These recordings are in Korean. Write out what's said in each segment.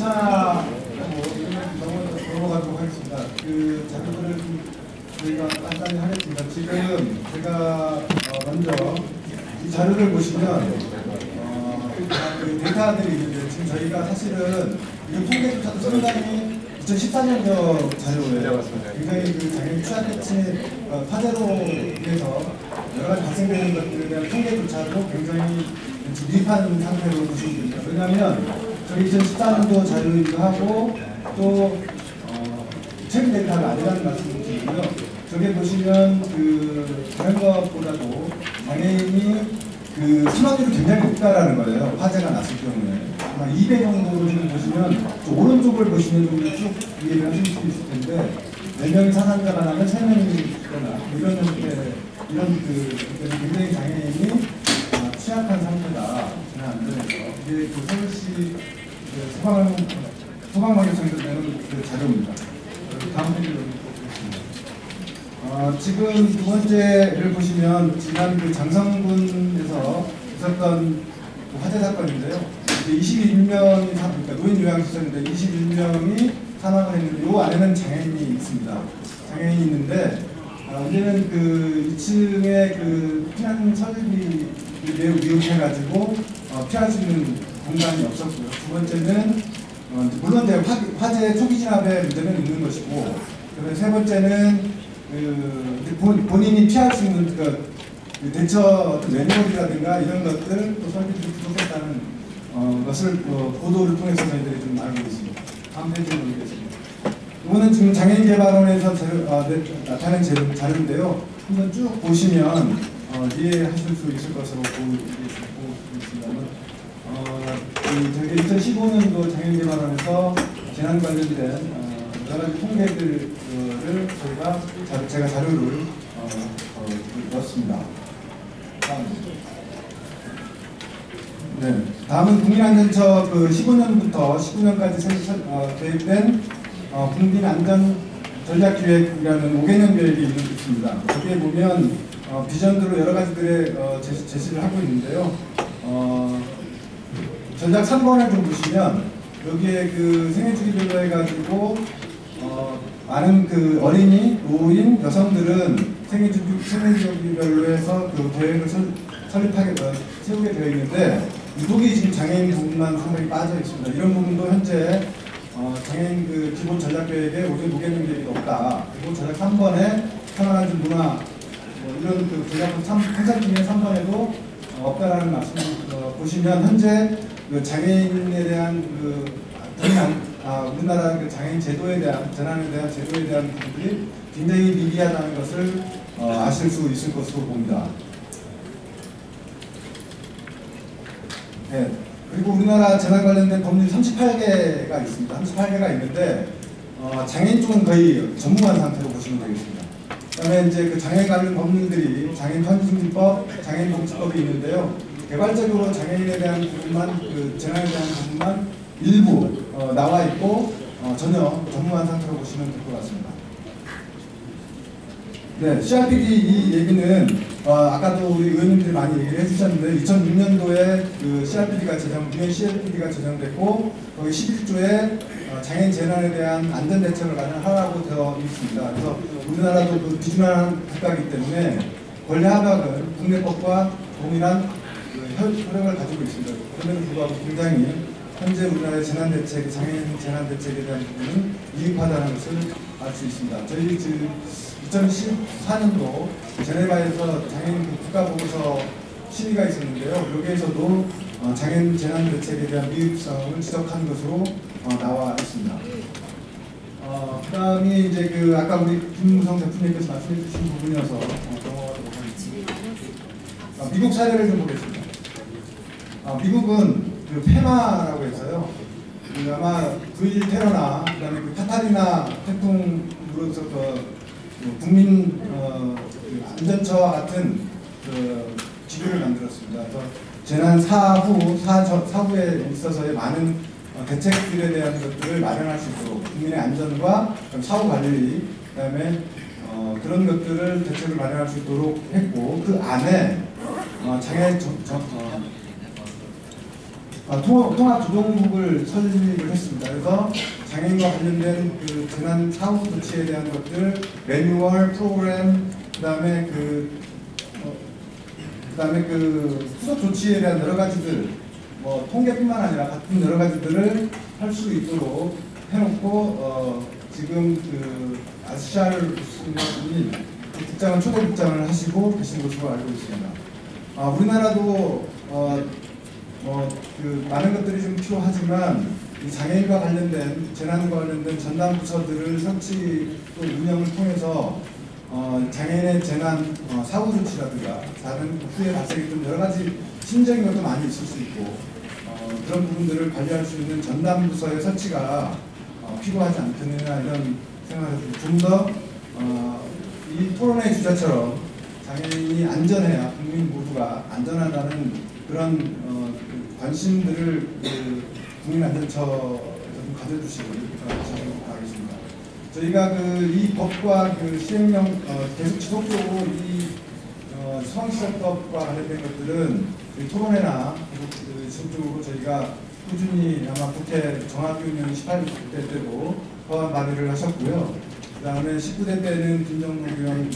하나 넘어가도록 하겠습니다. 그 자료들을 저희가 간단히 하겠습니다. 지금 제가 먼저 이 자료를 보시면 그 데이터들이 있는데 지금 저희가 사실은 이 통계조차도 상당히 2014년도 자료예요. 굉장히 그 장애인 취약계층 화재로 인해서 여러 가지 발생되는 것들에 대한 통계조차도 굉장히 미흡한 상태로 보시면 됩니다. 왜냐하면 저희 2014년도 자료이기도 하고 또 최근 데이터가 아니라는 말씀을 드리고요. 저기 보시면 그 다른 것보다도 장애인이 그 사망률이 굉장히 높다라는 거예요. 화재가 났을 경우에 아마 2배 정도로 지금 보시면 오른쪽을 보시면 쭉 이해를 하실 수 있을 텐데 4명이 사상자가 나면 3명이 죽거나 이런 형태 이런 굉장히 장애인이 취약한 상태다. 지난 안전에서 이게 그 서울시 소방방역청에서 내는 그 자료입니다. 다음 페이지로 보겠습니다. 지금 두 번째를 보시면 지난 그 장성군에서 있었던 그 화재 사건인데요. 21명이 그러니까 노인 요양시설인데 21명이 사망을 했는데 이 안에는 장애인이 있습니다. 장애인이 있는데 문제는 그 2층에 그 피난 설비 매우 미흡해가지고 피할 수 있는 공간이 없었고요. 두 번째는 물론 이제 화재 초기 진압의 문제는 있는 것이고, 그다음에 세 번째는 본인이 피할 수 있는 그 대처 매뉴얼이라든가 이런 것들 또 설비들이 부족했다는 것을 보도를 통해서 저희들이 좀 알고 있습니다. 다음 페이지로 넘기겠습니다. 이거는 지금 장애인개발원에서 나타낸 자료인데요. 한번 쭉 보시면 이해하실 수 있을 것으로 보겠습니다. 저희 2015년도 장애인개발원에서 재난 관련된 여러 가지 통계들을 제가 자료를 넣었습니다. 다음은 국민안전처 그 15년부터 19년까지 계획된 국민안전전략기획이라는 5개년 계획이 있습니다. 여기에 보면 비전들로 여러 가지들의 제시를 하고 있는데요. 전략 3번을 좀 보시면 여기에 그 생애주기별로 해가지고 많은 그 어린이, 노인, 여성들은 생애주기별로 해서 그 계획을 세우게 되어 있는데 유독이 지금 장애인 부분만 상당히 빠져 있습니다. 이런 부분도 현재 장애인 그 기본 전략 계획에 오직 5개년 계획이 없다. 그리고 전략 3번에 편안한 문화 이런 그 전략 항상 중에 3번에도 없다라는 말씀을 보시면 현재 그 장애인에 대한 우리나라 그 장애인 제도에 대한 재난에 대한 제도에 대한 부분들이 굉장히 미비하다는 것을 아실 수 있을 것으로 봅니다. 네. 그리고 우리나라 재난 관련된 법률 38개가 있습니다. 38개가 있는데 장애인 쪽은 거의 전무한 상태로 보시면 되겠습니다. 그다음에 이제 그 장애인 관련 법률들이 장애인 편의증진법, 장애인 복지법이 있는데요. 개발적으로 장애인에 대한 부분만 그 재난에 대한 부분만 일부 나와 있고 전혀 전무한 상태로 보시면 될 것 같습니다. 네, CRPD 이 얘기는 아까도 우리 의원님들이 많이 얘기를 해주셨는데 2006년도에 그 UN CRPD가 제정됐고 거기 11조에 장애인 재난에 대한 안전 대책을 마련하라고 되어 있습니다. 그래서 우리나라도 그 비준한 국가이기 때문에 권리 합약은 국내법과 동일한 효력을 가지고 있습니다. 그럼에도 불구하고 굉장히 현재 우리나라의 재난 대책, 장애인 재난 대책에 대한 부분은 미흡하다는 것을 알 수 있습니다. 저희 지금 2014년도 제네바에서 장애인 국가보고서 심의가 있었는데요. 여기에서도 장애인 재난 대책에 대한 미흡성을 지적한 것으로 나와 있습니다. 그다음이 이제 그 아까 우리 김무성 대표님께서 말씀해 주신 부분이어서 넘어가도록 하겠습니다. 미국 사례를 좀 보겠습니다. 미국은 그 페마라고 해서요. 아마 9.11 테러나 그다음에 그 카타리나 태풍으로서 국민 안전처와 같은 그 지표를 만들었습니다. 그래서 재난 사후에 있어서의 많은 대책들에 대한 것들을 마련할 수 있도록 국민의 안전과 사후 관리, 그다음에 그런 것들을 대책을 마련할 수 있도록 했고 그 안에 장애 통합조정국을 설립을 했습니다. 그래서 장애인과 관련된 그 재난 사후 조치에 대한 것들, 매뉴얼, 프로그램, 그다음에 그 후속 조치에 대한 여러 가지들, 뭐 통계뿐만 아니라 같은 여러 가지들을 할 수 있도록 해놓고 지금 그 아시아를 보시는 분이 초대 국장을 하시고 계신 것으로 알고 있습니다. 우리나라도 그 많은 것들이 좀 필요하지만 이 장애인과 관련된 재난과 관련된 전담 부서들을 설치 또 운영을 통해서 장애인의 재난 사후 조치라든가 다른 후에 발생했던 여러 가지 심적인 것도 많이 있을 수 있고 그런 부분들을 관리할 수 있는 전담 부서의 설치가 필요하지 않겠느냐 이런 생각을 좀 더 이 토론회 주제처럼 장애인이 안전해야 국민 모두가 안전하다는 그런 관심들을 국민안전처에서 좀 가져주시길 바라겠습니다. 저희가 이 법과 그 시행령 계속 지속적으로 이 소방시설법과 관련된 것들은 토론회나 계속 지속적으로 저희가 꾸준히 아마 국회 정학위원회 18대 때도 법안 발의를 하셨고요. 그 다음에 19대 때는 김정국 의원,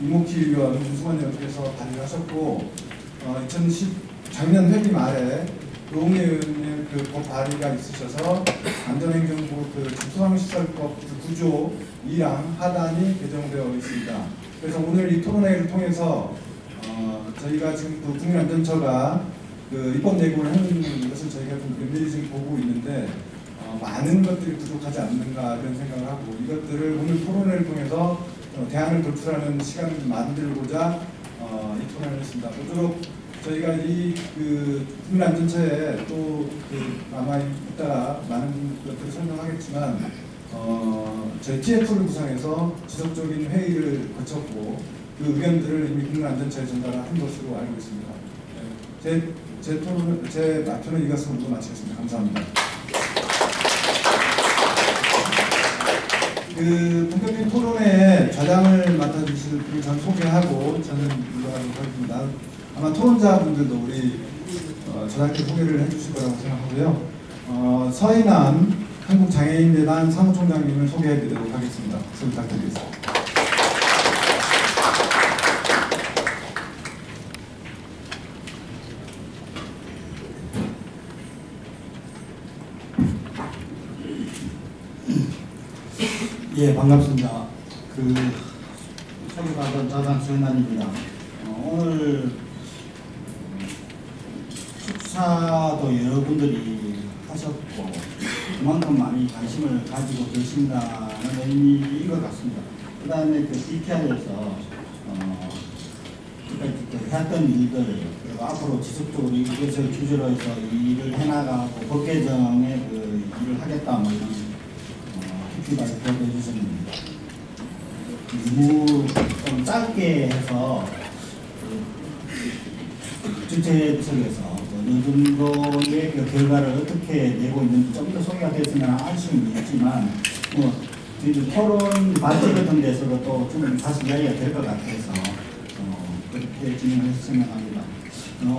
이목희 의원, 윤수만 의원께서 발의를 하셨고 2010 작년 회기 말에 노웅래 의원의 그 법 발의가 있으셔서 안전행정부 그 소방시설법 구조 2랑 하단이 개정되어 있습니다. 그래서 오늘 이 토론회를 통해서 저희가 지금 그 국민안전처가 그 입법 예고를 하는 것을 저희가 좀 면밀히 지금 보고 있는데 많은 것들이 부족하지 않는가 이런 생각을 하고 이것들을 오늘 토론회를 통해서 대안을 도출하는 시간을 만들고자 이 토론회를 했습니다. 모쪼록 저희가 이 그 국민안전처에 또 아마 이따가 많은 것들을 설명하겠지만 저희 TF를 구성해서 지속적인 회의를 거쳤고 그 의견들을 이미 국민안전처에 전달한 것으로 알고 있습니다. 제 발표는 이것으로 모두 마치겠습니다. 감사합니다. 그 본격적인 토론회에 좌장을 맡아주실 분을 전 소개하고 저는 물러가도록 하겠습니다. 아마 토론자분들도 우리 저장께 소개를 해주실 거라고 생각하고요. 서인환 한국장애인재단 사무총장님을 소개해드리도록 하겠습니다. 박수 부탁드리겠습니다. 예, 반갑습니다. 소개받은 자장 서인환입니다. 오늘 축사도 여러분들이 하셨고 그만큼 많이 관심을 가지고 계신다는 의미인 것 같습니다. 그 다음에 그 DPR에서 했던 일들 그리고 앞으로 지속적으로 이것을 주제로 해서 일을 해나가고 법 개정에 그 일을 하겠다 뭐 이런 깊이 발표도 해주셨는데 좀 짧게 해서 주최측에서 어느 정도의 그 결과를 어떻게 내고 있는지 좀 더 소개가 됐으면 아쉬움이 있지만 저희들 토론 발제 같은 데서도 또 좀 다시 이야기가 될 것 같아서 그렇게 진행했으면 합니다.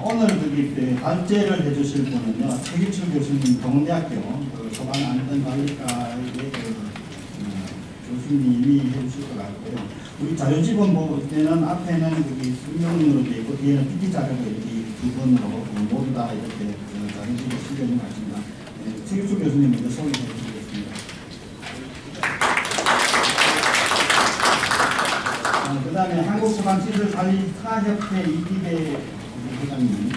오늘 거기 발제를 해주실 분은요, 최기철 교수님, 동대학교 소방안전관리과의 교수님이 해주실 것 같고요. 우리 자료집은 볼 때는 앞에는 여기 설명으로 되어 있고 뒤에는 PT 자료가 이렇게 두 번으로 모두 다 이렇게 자료집에 실려 있는 것 같습니다. 최기철 교수님 먼저 소개해 주시겠습니다. 그 다음에 한국소방시설관리사협회 이기대 회장님,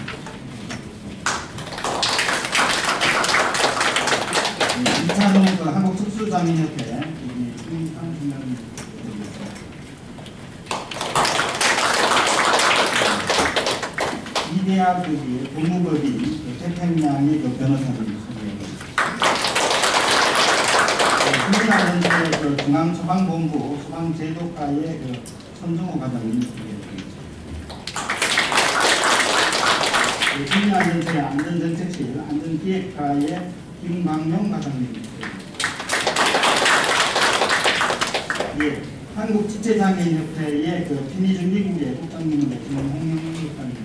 이찬호 한국특수장애인협회 이대학 법무법인 태평양의 변호사님 국민안전처의 중앙소방본부 소방제도과의 손정호 과장님 소개해드립니다. 국민안전처의 안전정책실 안전기획과의 김광용 과장님 예, 한국지체장애인협회의 피니준비국의 국장님으로 김홍영 국장님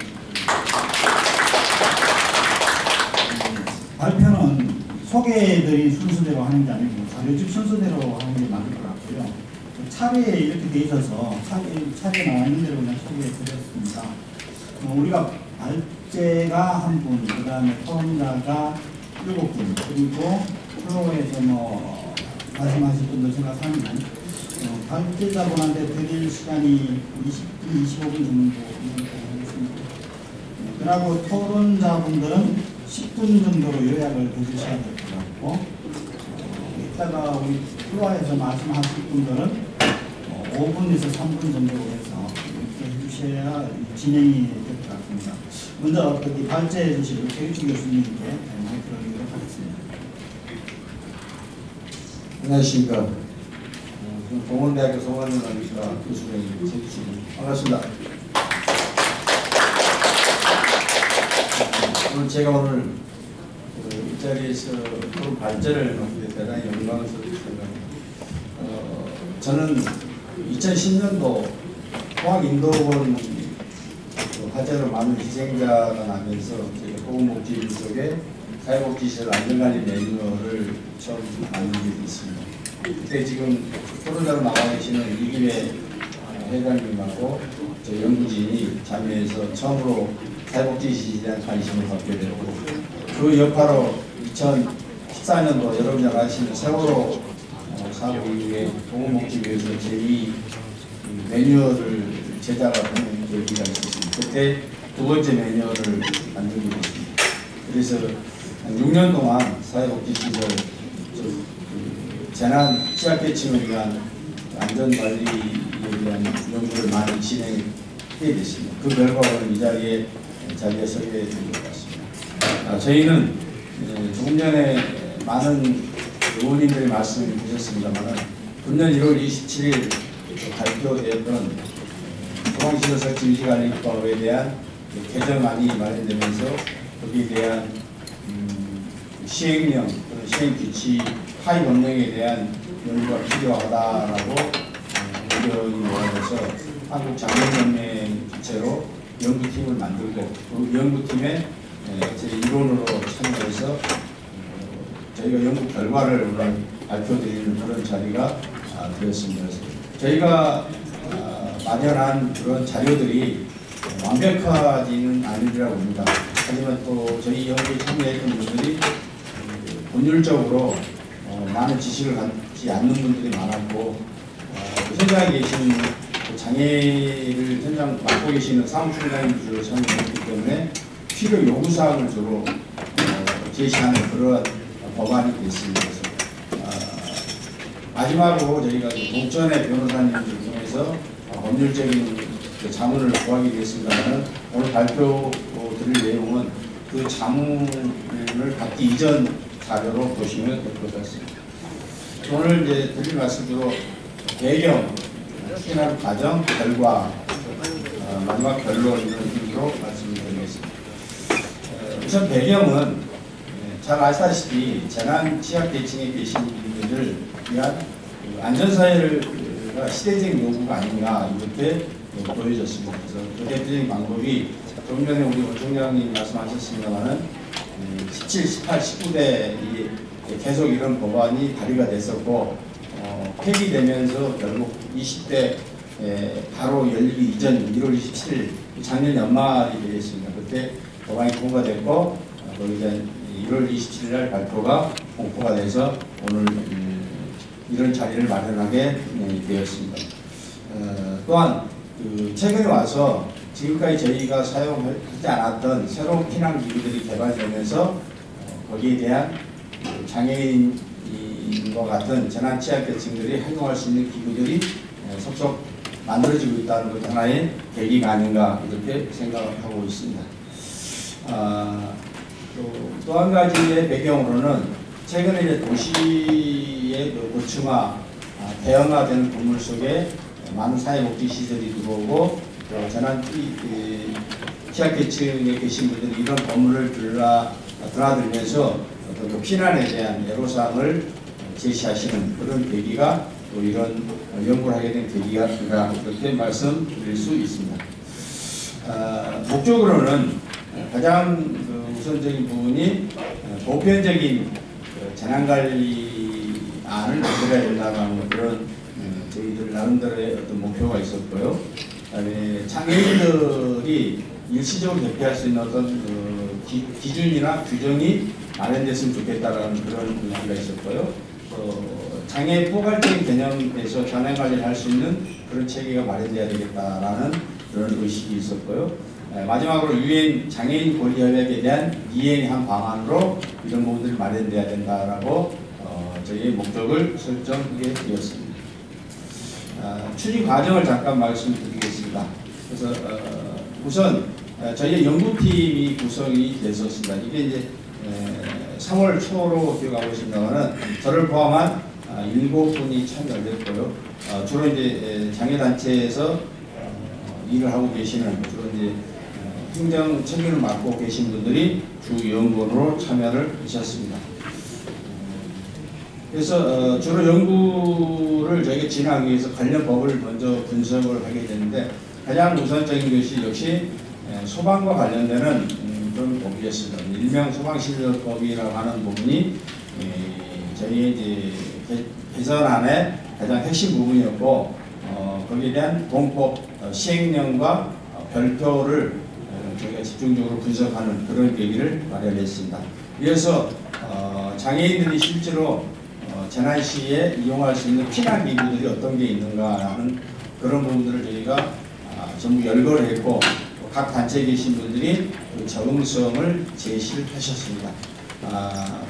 소개해드린 순서대로 하는 게 아니고 자료집 순서대로 하는 게 맞을 것 같고요. 차례에 이렇게 돼 있어서 차례에 나와 있는 대로 그냥 소개해드렸습니다. 우리가 발제가 한 분, 그 다음에 토론자가 7분, 그리고 프로에서 뭐 말씀하실 분들 생각하면 발제자분한테 드릴 시간이 20분, 25분 정도 하겠습니다. 그리고 토론자분들은 10분 정도로 요약을 해주셔야 될 것 같고, 이따가 우리 프로에서 말씀하실 분들은 5분에서 3분 정도로 해서 이렇게 해주셔야 진행이 될 것 같습니다. 먼저 거기 발제해 주실 최유춘 교수님께 마이크를 드리도록 하겠습니다. 안녕하십니까. 동원대학교 송환연합니까 교수님 최유춘 반갑습니다. 오늘 제가 이 자리에서 그런 발제를 하게 돼 대단히 영광스럽습니다. 저는 2010년도 통학인도원 화재로 많은 희생자가 나면서 보건복지부 속에 사회복지시설 안전관리 매뉴얼을 처음 만들게 됐습니다. 그때 지금 토론자로 나와 계시는 이기회 회장님하고 저 연구진이 참여해서 처음으로 사회복지시설에 대한 관심을 갖게 되고, 그 여파로 2014년도 여러분이 아시는 세월호 사고 이후에 보건복지부에서 제2 매뉴얼을 제작하는 계기가 있었습니다. 그때 두 번째 매뉴얼을 만들게 됐습니다. 그래서 한 6년 동안 사회복지시설 재난 취약계층을 위한 안전관리에 대한 연구를 많이 진행해 됐습니다. 그 결과를 이 자리에 소개해 드린 것 같습니다. 저희는 조금 전에 많은 의원님들이 말씀해 주셨습니다만, 금년 1월 27일 발표되었던 소방시설 설치 유지관리법에 대한 개정안이 마련되면서 거기에 대한 시행령, 시행규칙, 하위 법령에 대한 연구가 필요하다라고 의견이 모아져서 한국장애인연맹 주체로 연구팀을 만들고, 그 연구팀에 제 일원으로 참여해서 저희가 연구 결과를 오늘 발표드리는 그런 자리가 되었습니다. 저희가 마련한 그런 자료들이 완벽하지는 아니라고 봅니다. 하지만 또 저희 연구에 참여했던 분들이 본율적으로 많은 지식을 갖지 않는 분들이 많았고, 현장에 계신 장애를 현장 맡고 계시는 사무총장님들로 참여했기 때문에 필요 요구사항을 주로 제시하는 그런 법안이 됐습니다. 마지막으로 저희가 독전의 변호사님들 통해서 법률적인 자문을 구하게 됐습니다만, 오늘 발표 드릴 내용은 그 자문을 받기 이전 자료로 보시면 될 것 같습니다. 오늘 이제 드릴 말씀대로 배경, 추진하는 과정, 결과, 마지막 결론 이런 식으로 말씀드리겠습니다. 우선 배경은 잘 아시다시피 재난 취약계층에 계신 분들을 위한 안전사회가 시대적 요구가 아닌가 이렇게 보여졌습니다. 그래서 그 대표적인 방법이 조금 전에 우리 원 총장님 말씀하셨습니다만은 17, 18, 19대 계속 이런 법안이 발의가 됐었고 폐기되면서 결국 20대 바로 열리기 이전 1월 27일 작년 연말이 되었습니다. 그때 법안이 통과됐고 거기에 1월 27일 날 발표가 공포가 돼서 오늘 이런 자리를 마련하게 되었습니다. 또한 최근에 와서 지금까지 저희가 사용하지 않았던 새로운 피난기구들이 개발되면서 거기에 대한 장애인과 같은 재난 취약계층들이 활용할 수 있는 기구들이 속속 만들어지고 있다는 것 하나의 계기가 아닌가 이렇게 생각하고 있습니다. 또 한 가지의 배경으로는 최근에 이제 도시의 고층화, 대형화되는 건물 속에 많은 사회복지시설이 들어오고 재난 취약계층에 계신 분들이 이런 건물을 드나들면서 어떤 피난에 대한 애로사항을 제시하시는 그런 계기가 또 이런 연구를 하게 된 계기가 그렇게 말씀드릴 수 있습니다. 목적으로는 가장 우선적인 부분이 보편적인 재난관리안을 만들어야 된다는 그런 저희들 나름대로의 어떤 목표가 있었고요. 그다음에 장애인들이 일시적으로 대피할 수 있는 어떤 기준이나 규정이 마련됐으면 좋겠다라는 그런 의지가 있었고요. 장애 포괄적인 개념에서 장애 관리를 할 수 있는 그런 체계가 마련돼야 되겠다라는 그런 의식이 있었고요. 마지막으로 유엔 장애인 권리 협약에 대한 이행의 한 방안으로 이런 부분들이 마련돼야 된다라고 저희의 목적을 설정하게 되었습니다. 추진 과정을 잠깐 말씀드리겠습니다. 그래서 우선 저희의 연구팀이 구성이 됐었습니다. 이게 이제 3월 초로 기억하고 있습니다만은 저를 포함한 7분이 참여를 했고요. 주로 이제 장애단체에서 일을 하고 계시는 주로 이제 행정 책임을 맡고 계신 분들이 주 연구원으로 참여를 하셨습니다. 그래서 주로 연구를 저희가 진행하기 위해서 관련 법을 먼저 분석을 하게 되는데 가장 우선적인 것이 역시 소방과 관련되는 그런 법이었습니다. 일명 소방시설법이라고 하는 부분이 저희 이제 개선안의 가장 핵심 부분이었고 거기에 대한 공법 시행령과 별표를 저희가 집중적으로 분석하는 그런 계기를 마련했습니다. 이어서 장애인들이 실제로 재난 시에 이용할 수 있는 피난 기구들이 어떤 게 있는가 하는 그런 부분들을 저희가 전부 열거를 했고 각 단체에 계신 분들이 그 적응성을 제시를 하셨습니다.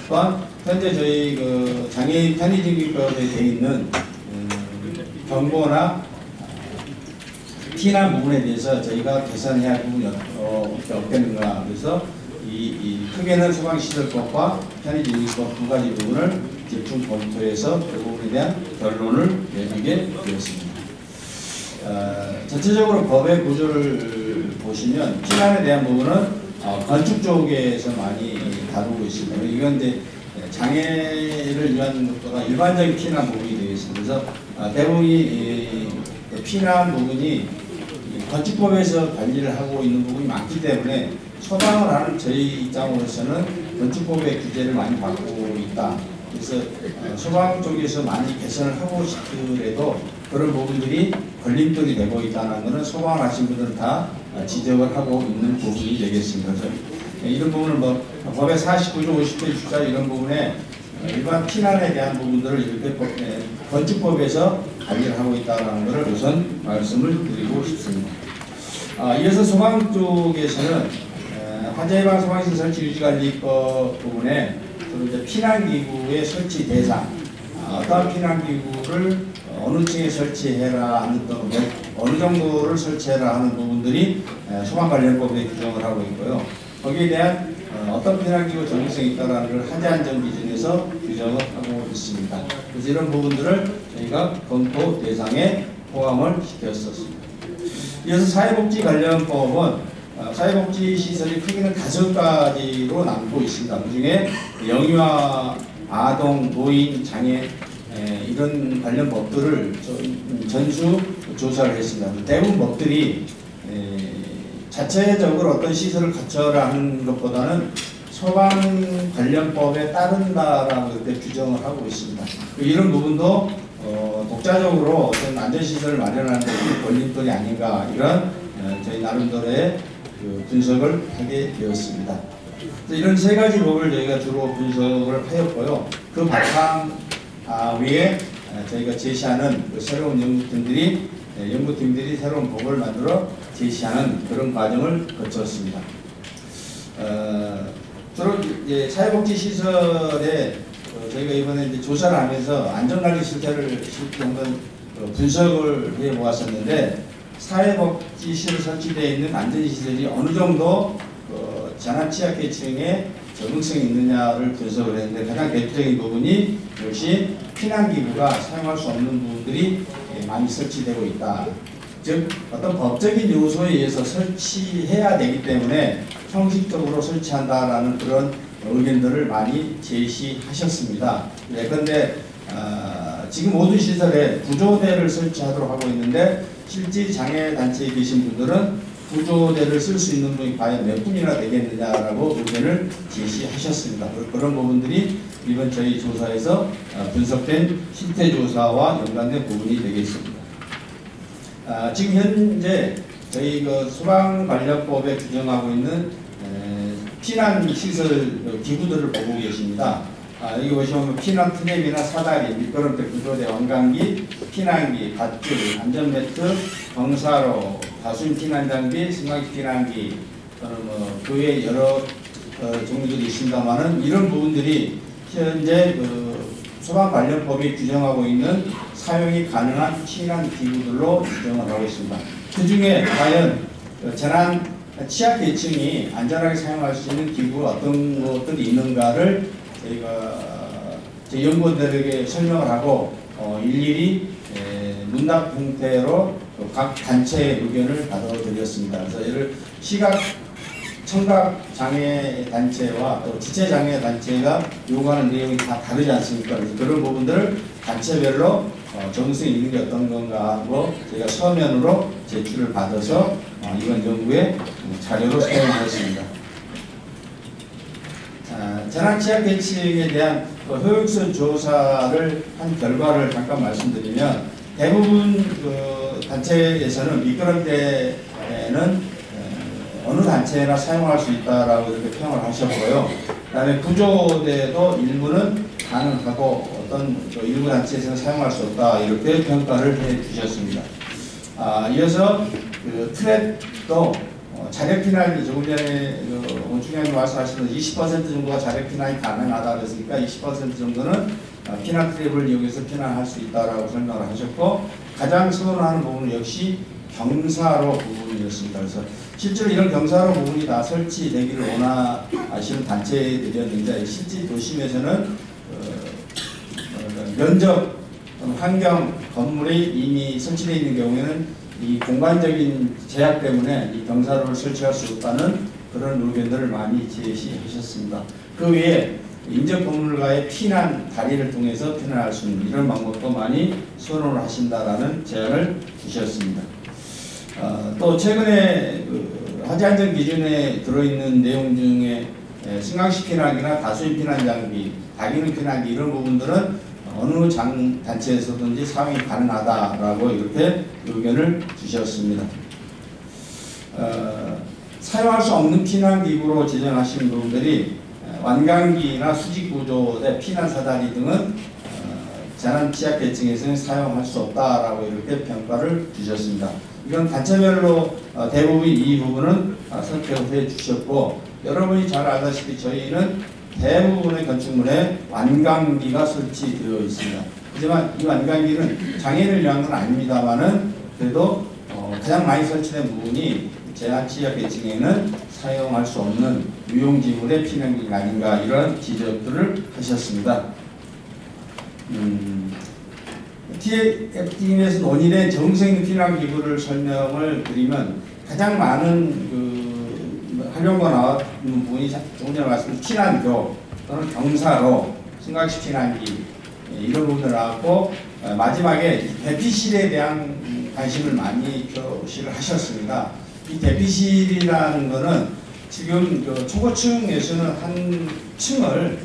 또한 현재 저희 그 장애인 편의증기법에 되어 있는 경고나 피난 부분에 대해서 저희가 개선해야 할 부분이 없겠는가. 그래서 이 크게는 소방시설법과 편의증기법 두 가지 부분을 집중 검토해서 그 부분에 대한 결론을 내리게 되었습니다. 전체적으로 법의 구조를 보시면 피난에 대한 부분은 건축 쪽에서 많이 다루고 있습니다. 이건 이제 장애를 위한 것보다 일반적인 피난 부분이 되어 있습니다. 그래서 대부분이 피난 부분이 건축법에서 관리를 하고 있는 부분이 많기 때문에 소방을 하는 저희 입장으로서는 건축법의 규제를 많이 받고 있다. 그래서 소방 쪽에서 많이 개선을 하고 싶더라도 그런 부분들이 걸림돌이 되고 있다는 것은 소방을 하신 분들은 다 지적을 하고 있는 부분이 되겠습니다. 그래서 이런 부분을 뭐 법의 49조 50조 64 이런 부분에 일반 피난에 대한 부분들을 이렇게 건축법에서 관리를 하고 있다는 것을 우선 말씀을 드리고 싶습니다. 이어서 소방 쪽에서는 화재 예방 소방시설 설치 유지관리법 부분에 주로 이제 피난기구의 설치 대상, 어떠한 피난기구를 어느 층에 설치해라 하는 또 어느 정도를 설치해라 하는 부분들이 소방관련법에 규정을 하고 있고요. 거기에 대한 어떤 피난기구 정기성이 있다는 걸 하재 안전 기준에서 규정을 하고 있습니다. 그래서 이런 부분들을 저희가 검토 대상에 포함을 시켰었습니다. 이어서 사회복지 관련법은 사회복지시설이 크게는 5가지로 나누고 있습니다. 그 중에 영유아, 아동, 노인, 장애 이런 관련 법들을 전수 조사를 했습니다. 대부분 법들이 자체적으로 어떤 시설을 갖춰라 하는 것보다는 소방 관련법에 따른다라고 그렇게 규정을 하고 있습니다. 이런 부분도 독자적으로 어떤 안전시설을 마련하는 데 걸림돌이 아닌가 이런 저희 나름대로의 그 분석을 하게 되었습니다. 이런 3가지 법을 저희가 주로 분석을 하였고요. 그 바탕 위에 저희가 제시하는 그 새로운 연구팀들이 새로운 법을 만들어 제시하는 그런 과정을 거쳤습니다. 주로 이제 사회복지시설에 저희가 이번에 이제 조사를 하면서 안전관리 실태를 한번 분석을 해 보았었는데 사회복지시설 설치되어 있는 안전시설이 어느 정도 재난 취약계층에 적응성이 있느냐를 분석을 했는데 가장 대표적인 부분이 역시 피난기구가 사용할 수 없는 부분들이 많이 설치되고 있다. 즉 어떤 법적인 요소에 의해서 설치해야 되기 때문에 형식적으로 설치한다라는 그런 의견들을 많이 제시하셨습니다. 그런데 지금 모든 시설에 구조대를 설치하도록 하고 있는데 실제 장애단체에 계신 분들은 구조대를 쓸 수 있는 분이 과연 몇 분이나 되겠느냐라고 의견을 제시하셨습니다. 그런 부분들이 이번 저희 조사에서 분석된 실태조사와 연관된 부분이 되겠습니다. 지금 현재 저희 소방관련법에 규정하고 있는 피난시설 기구들을 보고 계십니다. 여기 보시면 피난 트랩이나 사다리, 미끄럼틀, 구조대, 왕관기, 피난기, 밧줄, 안전매트, 경사로, 다수인 피난장비, 승강기 피난기, 또는 교회 여러 종류들이 있습니다만은 이런 부분들이 현재 소방관련법이 규정하고 있는 사용이 가능한 피난 기구들로 규정을 하고 있습니다. 그 중에 과연 재난 취약계층이 안전하게 사용할 수 있는 기구가 어떤 것들이 있는가를 저희가 제 연구원들에게 설명을 하고 일일이 문답 형태로 각 단체의 의견을 받아드렸습니다. 그래서 예를 시각, 청각 장애 단체와 또 지체 장애 단체가 요구하는 내용이 다 다르지 않습니까? 그래서 그런 부분들을 단체별로 정성이 있는 게 어떤 건가 하고 저희가 서면으로 제출을 받아서 이번 연구에 자료로 사용하였습니다. 재난 취약계층에 대한 효율성 조사를 한 결과를 잠깐 말씀드리면 대부분 단체에서는 미끄럼대는 어느 단체나 사용할 수 있다라고 이렇게 평을 하셨고요. 그다음에 구조대도 일부는 가능하고 어떤 일부 단체에서는 사용할 수 없다 이렇게 평가를 해 주셨습니다. 이어서 트랩도 자력 피난이 조금 전에 원충장님 말씀하신 20% 정도가 자력 피난이 가능하다 그랬으니까 20% 정도는 피난 트랩을 이용해서 피난할 수 있다라고 설명을 하셨고 가장 선호하는 부분은 역시 경사로 부분이었습니다. 그래서 실제로 이런 경사로 부분이 다 설치되기를 원하시는 단체들이었는데 실제 도심에서는 면적, 환경, 건물이 이미 설치되어 있는 경우에는 이 공간적인 제약 때문에 이 경사로를 설치할 수 없다는 그런 의견들을 많이 제시하셨습니다. 그 외에 인접 건물과의 피난 다리를 통해서 피난할 수 있는 이런 방법도 많이 선호를 하신다라는 제안을 주셨습니다. 또 최근에 화재 안전 기준에 들어있는 내용 중에 승강식 피난기나 다수인 피난 장비, 다기능 피난기 이런 부분들은 어느 단체에서든지 사용이 가능하다라고 이렇게 의견을 주셨습니다. 사용할 수 없는 피난기구로 지정하신 부분들이 완강기나 수직구조대, 피난사다리 등은 재난 취약계층에서는 사용할 수 없다라고 이렇게 평가를 주셨습니다. 이건 단체별로 대부분 이 부분은 선택을 해 주셨고 여러분이 잘 알다시피 저희는 대부분의 건축물에 완강기가 설치되어 있습니다. 하지만 이 완강기는 장애를 위한 건 아닙니다만은 그래도 가장 많이 설치된 부분이 재난 취약계층에는 사용할 수 없는 유용지물의 피난기가 아닌가 이런 지적들을 하셨습니다. TF팀에서 논의된 정성 피난기구를 설명을 드리면 가장 많은 활용과 나왔는 부분이 조금 전에 말씀드린 피난교 또는 경사로 승강식 피난기 이런 부분들 나왔고 마지막에 대피실에 대한 관심을 많이 표시를 하셨습니다. 이 대피실이라는 거는 지금 초고층에서는 한 층을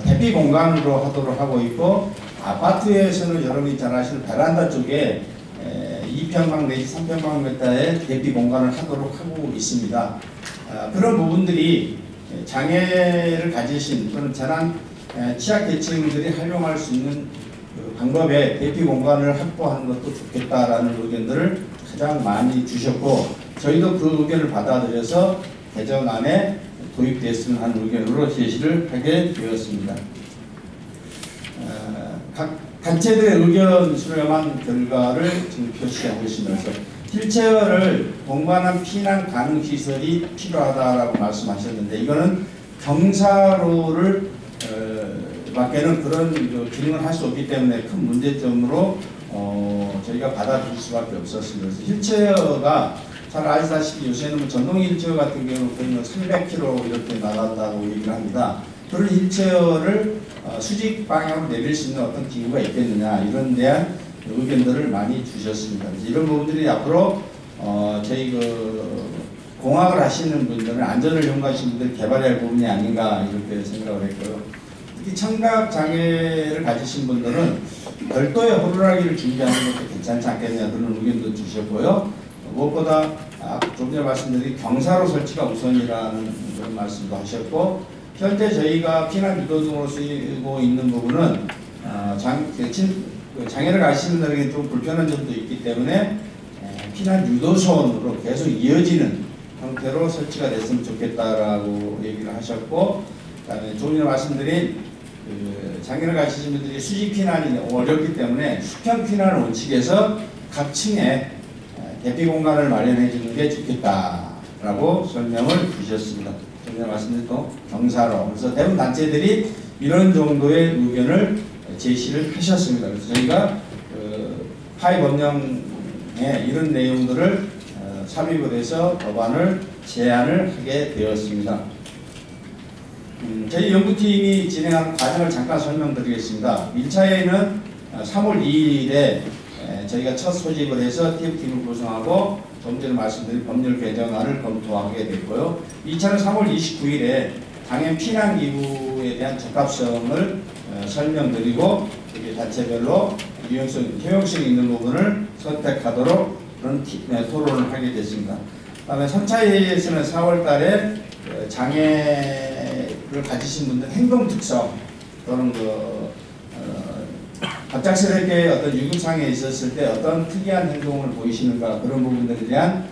대피 공간으로 하도록 하고 있고 아파트에서는 여러분이 잘 아시는 베란다 쪽에 2평방 내지 3평방미터의 대피 공간을 하도록 하고 있습니다. 그런 부분들이 장애를 가지신 또는 재난 취약계층들이 활용할 수 있는 방법에 대피 공간을 확보하는 것도 좋겠다라는 의견들을 가장 많이 주셨고 저희도 그 의견을 받아들여서 개정안에 도입됐으면 하는 의견으로 제시를 하게 되었습니다. 각 단체들의 의견 수렴한 결과를 지금 표시하고 있습니다. 휠체어를 공간한 피난 가능 시설이 필요하다라고 말씀하셨는데 이거는 경사로를 밖에는 그런 기능을 할 수 없기 때문에 큰 문제점으로 저희가 받아들일 수밖에 없었습니다. 그래서 휠체어가 잘 아시다시피 요새는 전동 휠체어 같은 경우는 300km 이렇게 나간다고 얘기를 합니다. 그런 휠체어를 수직 방향으로 내릴 수 있는 어떤 기구가 있겠느냐 이런 대한 의견들을 많이 주셨습니다. 이런 부분들이 앞으로 저희 공학을 하시는 분들은 안전을 연구하시는 분들 개발해야 할 부분이 아닌가 이렇게 생각을 했고요. 특히 청각 장애를 가지신 분들은 별도의 호루라기를 준비하는 것도 괜찮지 않겠냐 그런 의견도 주셨고요. 무엇보다 좀 전에 말씀드린 경사로 설치가 우선이라는 그런 말씀도 하셨고, 현재 저희가 피난 유도 등으로 쓰이고 있는 부분은 장애를 가지시는 분들에게 좀 불편한 점도 있기 때문에 피난 유도선으로 계속 이어지는 형태로 설치가 됐으면 좋겠다라고 얘기를 하셨고, 그다음에 조금 전에 말씀드린 장애를 가지신 분들이 수직 피난이 어렵기 때문에 수평 피난 원칙에서 각 층에 대피 공간을 마련해 주는 게 좋겠다라고 설명을 주셨습니다. 조금 전에 말씀드린 또 경사로. 그래서 대부분 단체들이 이런 정도의 의견을 제시를 하셨습니다. 그래서 저희가 파이 법령에 이런 내용들을 삽입을 해서 법안을 제안을 하게 되었습니다. 저희 연구팀이 진행한 과정을 잠깐 설명드리겠습니다. 1차에는 3월 2일에 저희가 첫 소집을 해서 TF팀을 구성하고 좀 전에 말씀드린 법률 개정안을 검토하게 됐고요. 2차는 3월 29일에 당연 피난기구에 대한 적합성을 설명드리고 단체별로 유용성, 효용성 있는 부분을 선택하도록 그런 토론을 하게 됐습니다. 그다음에 3차 회의에서는 4월 달에 장애를 가지신 분들 행동 특성 또는 갑작스럽게 어떤 유급상에 있었을 때 어떤 특이한 행동을 보이시는가 그런 부분들에 대한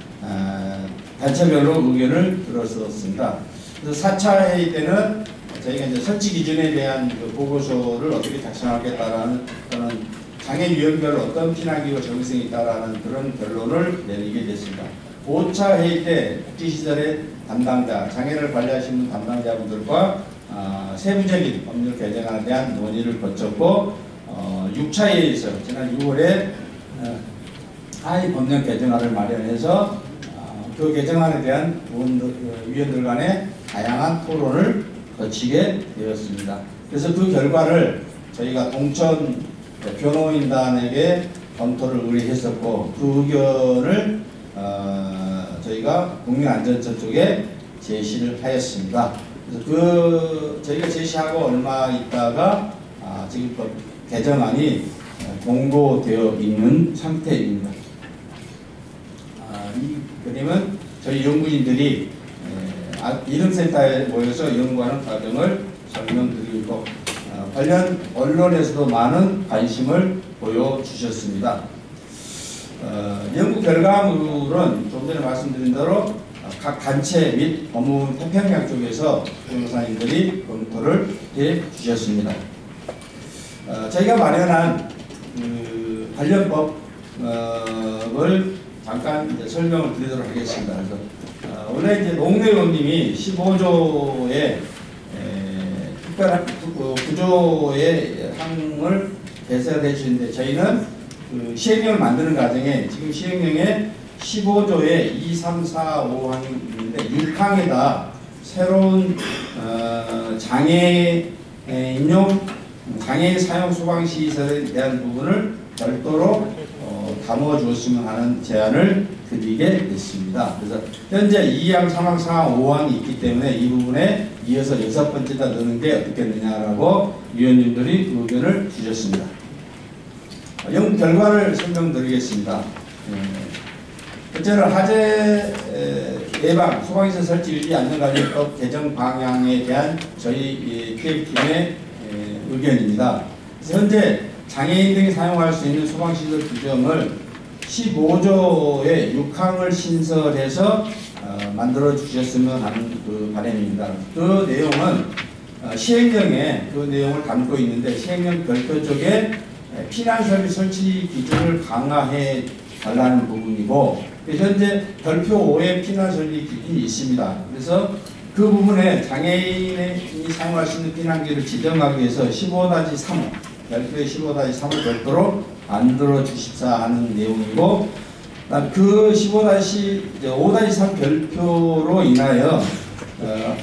단체별로 의견을 들었었습니다. 그래서 4차 회의 때는 저희가 이제 설치 기준에 대한 그 보고서를 어떻게 작성하겠다라는 또는 장애 유형별로 어떤 피난기구 적용성이 있다라는 그런 결론을 내리게 됐습니다. 5차 회의 때 복지시설의 담당자, 장애를 관리하시는 담당자분들과 세부적인 법률 개정안에 대한 논의를 거쳤고 6차 회의에서 지난 6월에 하위 법령 개정안을 마련해서 그 개정안에 대한 위원들 간의 다양한 토론을 거치게 되었습니다. 그래서 그 결과를 저희가 동천 변호인단에게 검토를 의뢰했었고 그 의견을 저희가 국민안전처 쪽에 제시를 하였습니다. 그래서 저희가 제시하고 얼마 있다가 지금 개정안이 공고되어 있는 상태입니다. 이 그림은 저희 연구인들이 이름센터에 모여서 연구하는 과정을 설명드리고 관련 언론에서도 많은 관심을 보여주셨습니다. 연구 결과물은 좀 전에 말씀드린 대로 각 단체 및 법무부 태평양 쪽에서 변호사님들이 검토를 해 주셨습니다. 저희가 마련한 관련 법을 잠깐 이제 설명을 드리도록 하겠습니다. 그래서 원래 이제 노웅래 의원님이 15조의 특별한 구조의 항을 개설해 주시는데 저희는 그 시행령을 만드는 과정에 지금 시행령에 15조에 2, 3, 4, 5항이 있는데 6항에다 새로운 장애인용 장애 사용 소방시설에 대한 부분을 별도로 담아 주었으면 하는 제안을 드리게 됐습니다. 그래서 현재 2항, 3항, 4항, 5항이 있기 때문에 이 부분에 이어서 6번째다 넣는 게 어떻겠느냐라고 위원님들이 그 의견을 주셨습니다. 연구 결과를 설명드리겠습니다. 첫째는 화재 예방 소방시설 설치 유지 안전관리법 개정 방향에 대한 저희 TF팀의 의견입니다. 그래서 현재 장애인 등이 사용할 수 있는 소방시설 규정을 15조의 6항을 신설해서 만들어 주셨으면 하는 그 바람입니다. 그 내용은 시행령에 그 내용을 담고 있는데 시행령 별표 쪽에 피난설비 설치 기준을 강화해 달라는 부분이고 현재 별표 5에 피난설비 기준이 있습니다. 그래서 그 부분에 장애인이 사용할 수 있는 피난기를 지정하기 위해서 15-3 별표의 15-3을 별도로 만들어 주십사 하는 내용이고 그 5-3 별표로 인하여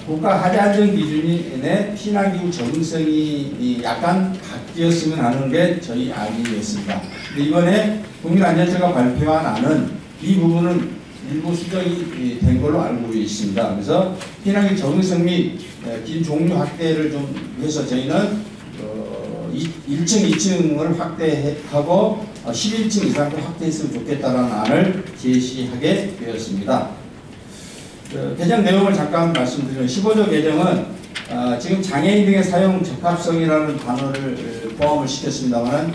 국가 하자 안전 기준의 피난기구 적응성이 약간 바뀌었으면 하는 게 저희 안이었습니다. 이번에 국민안전처가 발표한 안은 이 부분은 일부 수정이 된 걸로 알고 있습니다. 그래서 피난기 적응성 및 빈 종류 확대를 좀 해서 저희는 1층, 2층을 확대하고 11층 이상도 확대했으면 좋겠다는 안을 제시하게 되었습니다. 개정 내용을 잠깐 말씀드리면 15조 개정은 지금 장애인 등의 사용 적합성이라는 단어를 포함을 시켰습니다만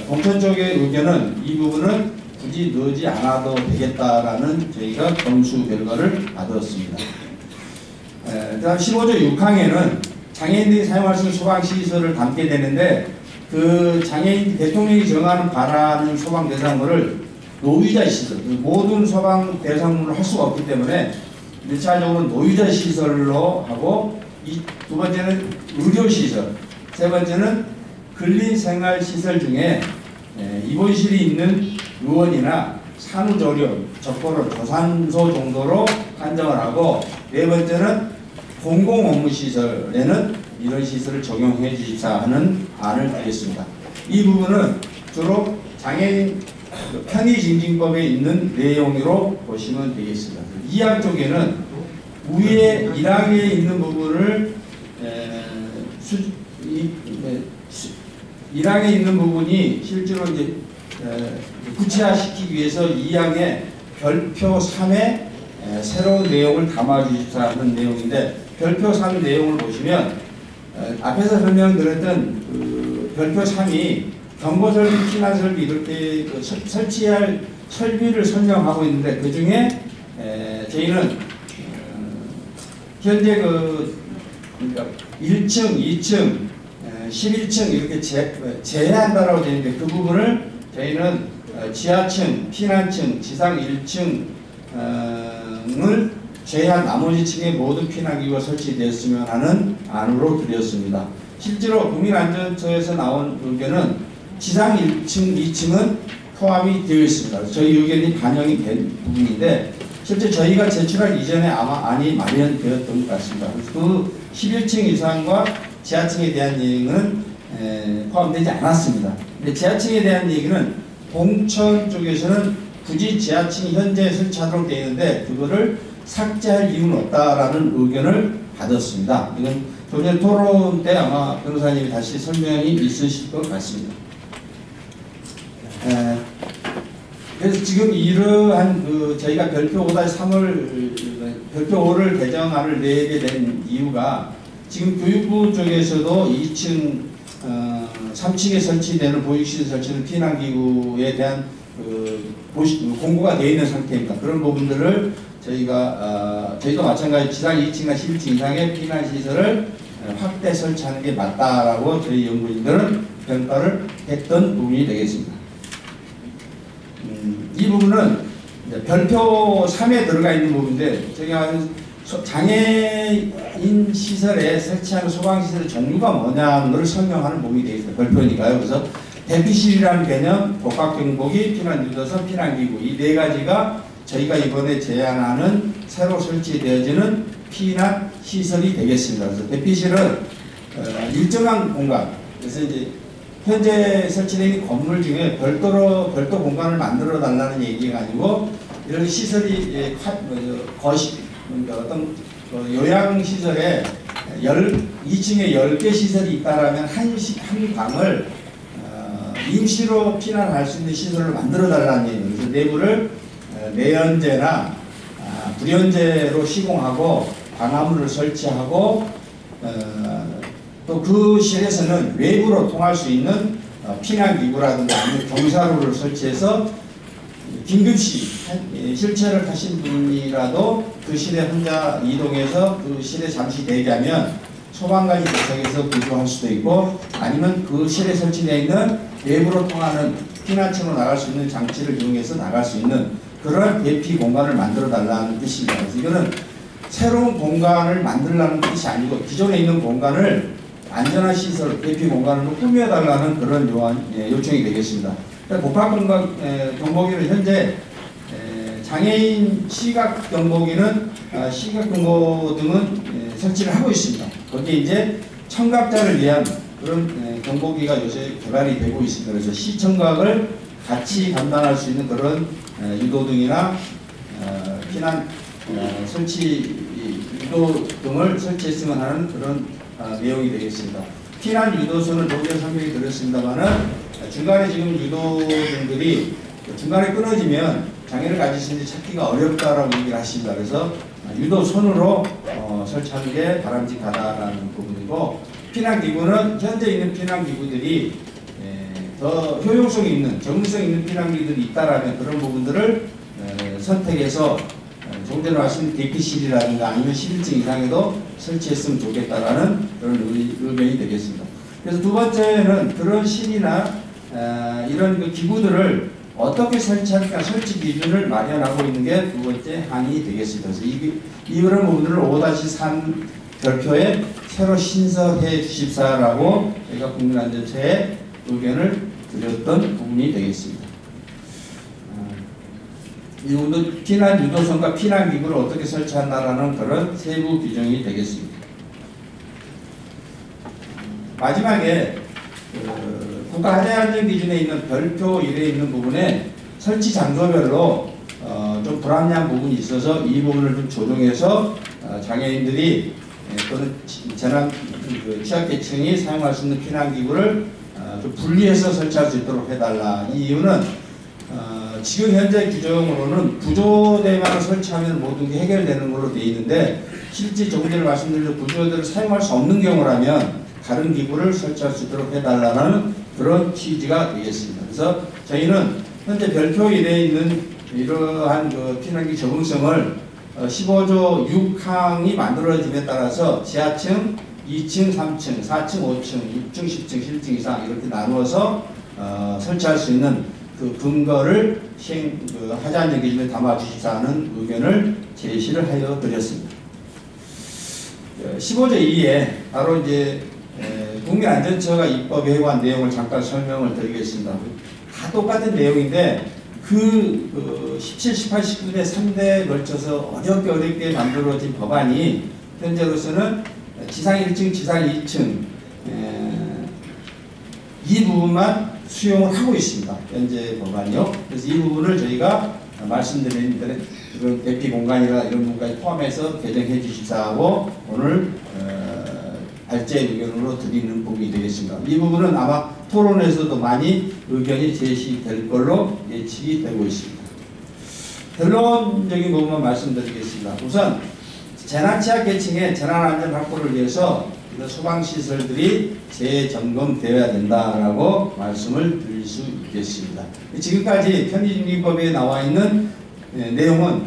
공천 쪽의 의견은 이 부분은 굳이 넣지 않아도 되겠다라는 저희가 검수 결과를 받았습니다. 그다음 15조 6항에는 장애인들이 사용할 수 있는 소방시설을 담게 되는데 그 장애인 대통령이 정하는 바라는 소방 대상물을 노유자 시설, 모든 소방 대상물을 할 수가 없기 때문에 1차적으로 노유자 시설로 하고 두 번째는 의료시설, 세 번째는 근린생활시설 중에 입원실이 있는 의원이나 산후조리원, 적보를 저산소 정도로 한정을 하고 네 번째는 공공업무시설에는 이런 시설을 적용해 주십사 하는 안을 드렸습니다. 이 부분은 주로 장애인 편의증진법에 있는 내용으로 보시면 되겠습니다. 2항 쪽에는 위에 1항에 있는 부분을 1항에 있는 부분이 실제로 이제 구체화시키기 위해서 2항에 별표 3에 새로운 내용을 담아주십사 하는 내용인데 별표 3 내용을 보시면 앞에서 설명드렸던 그 별표 3이 경보설비, 피난설비 이렇게 설치할 설비를 설명하고 있는데 그 중에 저희는 현재 그러니까 1층, 2층, 11층 이렇게 제외한다라고 되어 있는데 그 부분을 저희는 지하층, 피난층, 지상 1층을 제외한 나머지 층에 모든 피난기구가 설치되었으면 하는 안으로 드렸습니다. 실제로 국민안전처에서 나온 의견은 지상 1층, 2층은 포함이 되어 있습니다. 저희 의견이 반영이 된 부분인데 실제 저희가 제출할 이전에 아마 안이 마련되었던 것 같습니다. 그 11층 이상과 지하층에 대한 얘기는 포함되지 않았습니다. 근데 지하층에 대한 얘기는 공천 쪽에서는 굳이 지하층이 현재 설치하도록 되어 있는데 그거를 삭제할 이유는 없다라는 의견을 받았습니다. 이건 조전 토론 때 아마 변호사님이 다시 설명이 있으실 것 같습니다. 그래서 지금 이러한 저희가 별표 5-3을 별표 5를 개정안을 내게 된 이유가 지금 교육부 쪽에서도 2층, 3층에 설치되는 보육시설 설치는 피난기구에 대한 공고가 되어 있는 상태입니다. 그런 부분들을 저희도 마찬가지 지상 2층이나 11층 이상의 피난시설을 확대 설치하는 게 맞다라고 저희 연구인들은 평가를 했던 부분이 되겠습니다. 이 부분은 별표 3에 들어가 있는 부분인데 저희가 장애인 시설에 설치하는 소방시설의 종류가 뭐냐는 걸 설명하는 부분이 되어 있습니다. 별표니까요. 그래서 대피실이라는 개념, 복합경보기, 피난유도선, 피난기구 이 네 가지가 저희가 이번에 제안하는 새로 설치되어지는 피난 시설이 되겠습니다. 그래서 대피실은 일정한 공간, 그래서 이제 현재 설치된 건물 중에 별도 공간을 만들어 달라는 얘기가 아니고 이런 시설이 거실, 그러니까 어떤 요양시설에 2층에 10개 시설이 있다라면 한 방을 임시로 피난할 수 있는 시설을 만들어 달라는 얘기예요. 그래서 내부를 내연재나 불연재로 시공하고 방화문을 설치하고 또 그 실에서는 외부로 통할 수 있는 피난기구라든가 아니면 경사로를 설치해서 긴급시 휠체어를 타신 분이라도 그 실에 혼자 이동해서 그 실에 잠시 대기하면 소방관이 도착해서 구조할 수도 있고 아니면 그 실에 설치되어 있는 외부로 통하는 피난처로 나갈 수 있는 장치를 이용해서 나갈 수 있는 그런 대피 공간을 만들어 달라는 뜻입니다. 그래서 이거는 새로운 공간을 만들라는 뜻이 아니고 기존에 있는 공간을 안전한 시설, 대피 공간으로 꾸며달라는 그런 요청이 되겠습니다. 복합공간 경보기는 현재 장애인 시각 경보기는 시각 경보 등은 설치를 하고 있습니다. 거기에 이제 청각자를 위한 그런 경보기가 요새 개발이 되고 있습니다. 그래서 시청각을 같이 감당할 수 있는 그런 유도등이나 피난 설치 유도 등을 설치했으면 하는 그런 내용이 되겠습니다. 피난 유도선은 독일 설명이 드렸습니다만은 중간에 지금 유도등들이 중간에 끊어지면 장애를 가지신 분 찾기가 어렵다라고 얘기를 하십니다. 그래서 유도선으로 설치하는 게 바람직하다라는 부분이고, 피난기구는 현재 있는 피난기구들이 더 효용성 있는, 적응성 있는 피난기구들이 있다라면 그런 부분들을 선택해서 조금 전에 말씀드린 DPC라든가 아니면 11층 이상에도 설치했으면 좋겠다라는 그런 의견이 되겠습니다. 그래서 두 번째는 그런 실이나 이런 그 기구들을 어떻게 설치할까 설치 기준을 마련하고 있는 게 두 번째 항이 되겠습니다. 그래서 이런 부분들을 5-3 별표에 새로 신설해 주십사라고 저희가 국민안전처에 의견을 드렸던 부분이 되겠습니다. 이 부분도 피난 유도선과 피난 기구를 어떻게 설치한다라는 그런 세부 규정이 되겠습니다. 마지막에 국가하자안전 기준에 있는 별표 1에 있는 부분에 설치 장소별로 좀 불합리한 부분이 있어서 이 부분을 좀 조정해서 장애인들이 또는 재난 취약계층이 사용할 수 있는 피난기구를 좀 분리해서 설치할 수 있도록 해달라. 이 이유는 지금 현재 규정으로는 구조대만 설치하면 모든 게 해결되는 걸로 되어 있는데, 실제 조금 전에 말씀드린 구조대를 사용할 수 없는 경우라면 다른 기구를 설치할 수 있도록 해달라는 그런 취지가 되겠습니다. 그래서 저희는 현재 별표 1에 있는 이러한 그 피난기 적응성을 15조 6항이 만들어짐에 따라서 지하층, 2층, 3층, 4층, 5층, 6층, 10층, 11층 이상 이렇게 나누어서 설치할 수 있는 그 근거를 하자안전 기준에 담아주십사는 의견을 제시를 하여 드렸습니다. 15조 2에 바로 이제 국민안전처가 입법에 해고한 내용을 잠깐 설명을 드리겠습니다. 다 똑같은 내용인데 그 17, 18, 19대 3대에 걸쳐서 어렵게 만들어진 법안이 현재로서는 지상 1층, 지상 2층 이 부분만 수용을 하고 있습니다. 현재 법안이요. 그래서 이 부분을 저희가 말씀드린 대로 이런 대피 공간이나 이런 부분까지 포함해서 개정해 주십사하고 오늘 발제 의견으로 드리는 부분이 되겠습니다. 이 부분은 아마 토론에서도 많이 의견이 제시될 걸로 예측이 되고 있습니다. 결론적인 부분만 말씀드리겠습니다. 우선 재난취약계층의 재난안전 확보를 위해서 이런 소방시설들이 재점검되어야 된다라고 말씀을 드릴 수 있겠습니다. 지금까지 편의중립법에 나와 있는 내용은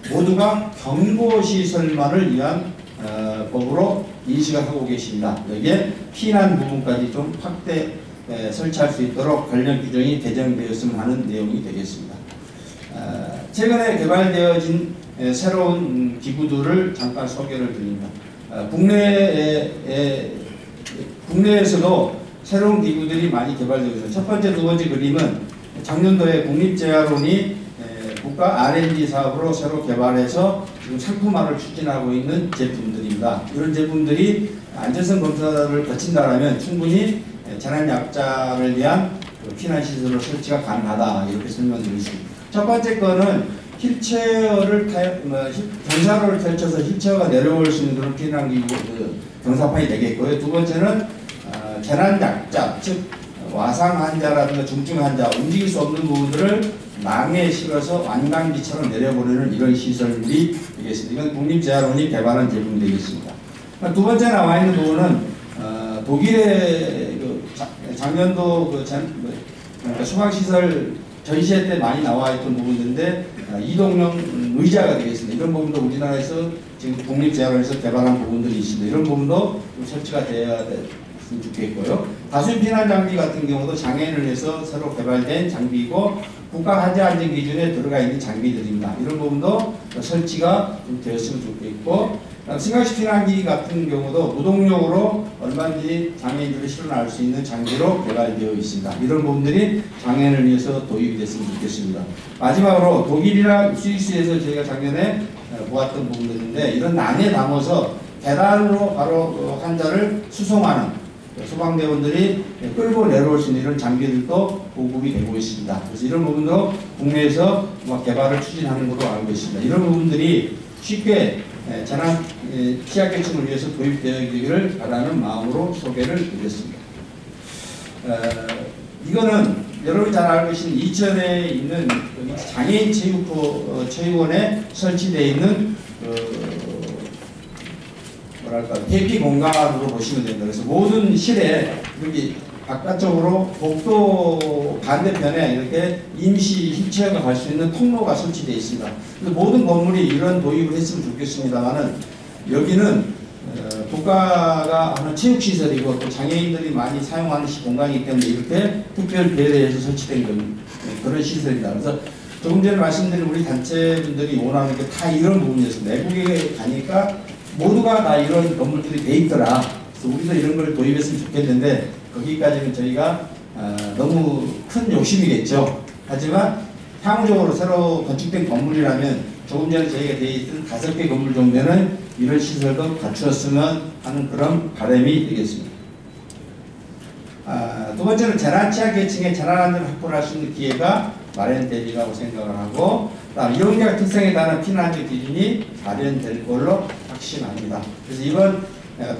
모두가 경보시설만을 위한 법으로 인식을 하고 계십니다. 여기에 피난 부분까지 좀 확대 설치할 수 있도록 관련 규정이 개정되었으면 하는 내용이 되겠습니다. 최근에 개발되어진 새로운 기구들을 잠깐 소개를 드립니다. 국내에서도 새로운 기구들이 많이 개발되고 있습니다. 첫 번째, 두 번째 그림은 작년도에 국립재활원이 국가 R&D 사업으로 새로 개발해서 지금 상품화를 추진하고 있는 제품들입니다. 이런 제품들이 안전성 검사를 거친다면 충분히 재난약자를 위한 피난시설로 설치가 가능하다. 이렇게 설명드리겠습니다. 첫 번째 거는 휠체어를 경사로를 펼쳐서 휠체어가 내려올 수 있는 그런 피난기구 경사판이 되겠고요. 두 번째는 재난약자, 즉 와상 환자라든가 중증 환자, 움직일 수 없는 부분들을 망에 실어서 완강기처럼 내려보내는 이런 시설물이 되겠습니다. 이건 국립재활원이 개발한 제품이 되겠습니다. 두 번째 나와 있는 부분은 독일의 작년도 소방시설 전시회 때 많이 나와 있던 부분인데 이동형 의자가 되겠습니다. 이런 부분도 우리나라에서 지금 국립재활원에서 개발한 부분들이 있습니다. 이런 부분도 설치가 되어야 됐으면 좋겠고요. 다수인 피난 장비 같은 경우도 장애인을 위해서 새로 개발된 장비이고 국가 하자안전 기준에 들어가 있는 장비들입니다. 이런 부분도 설치가 좀 되었으면 좋겠고, 승강식 피난기 같은 경우도 무동력으로 얼마든지 장애인들을 실어날 수 있는 장비로 개발되어 있습니다. 이런 부분들이 장애인을 위해서 도입이 됐으면 좋겠습니다. 마지막으로 독일이나 스위스에서 저희가 작년에 보았던 부분들인데 이런 난에 담아서 계단으로 바로 환자를 수송하는 소방대원들이 끌고 내려올 수 있는 이런 장비들도 보급이 되고 있습니다. 그래서 이런 부분도 국내에서 개발을 추진하는 것으로 알고 있습니다. 이런 부분들이 쉽게 재난 취약계층을 위해서 도입되기를 바라는 마음으로 소개를 드렸습니다. 이거는 여러분이 잘 알고 계신 이천에 있는 장애인 체육원에 설치되어 있는 대피 공간으로 보시면 됩니다. 그래서 모든 실에 여기 바깥쪽으로 복도 반대편에 이렇게 임시 휠체어가 갈 수 있는 통로가 설치되어 있습니다. 모든 건물이 이런 도입을 했으면 좋겠습니다만은 여기는 국가가 하는 체육시설이고 또 장애인들이 많이 사용하는 공간이기 때문에 이렇게 특별 배려해서 설치된 그런 시설입니다. 그래서 조금 전에 말씀드린 우리 단체분들이 원하는 게 다 이런 부분이었습니다. 외국에 가니까 모두가 다 이런 건물들이 돼 있더라. 그래서 우리도 이런 걸 도입했으면 좋겠는데 거기까지는 저희가 너무 큰 욕심이겠죠. 하지만 향후적으로 새로 건축된 건물이라면 조금 전에 저희가 되어 있던 5개 건물 정도는 이런 시설도 갖추었으면 하는 그런 바람이 되겠습니다. 두 번째는 재난 취약계층의 재난 안전을 확보를 할 수 있는 기회가 마련되리라고 생각을 하고, 이용객 특성에 따른 피난안전 기준이 마련될 걸로 확신합니다. 그래서 이번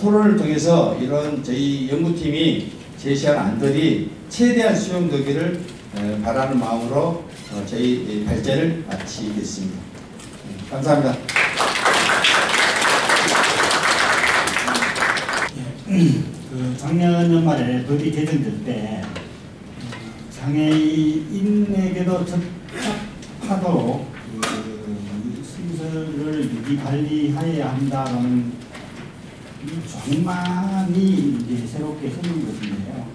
토론을 통해서 이런 저희 연구팀이 제시한 안들이 최대한 수용되기를 바라는 마음으로 저희 발제를 마치겠습니다. 감사합니다. 작년 연말에 법이 개정될 때 장애인에게도 적합하도록 시설을 유지 관리하여야 한다는 이 조망이 이제 새롭게 생긴 것인데요.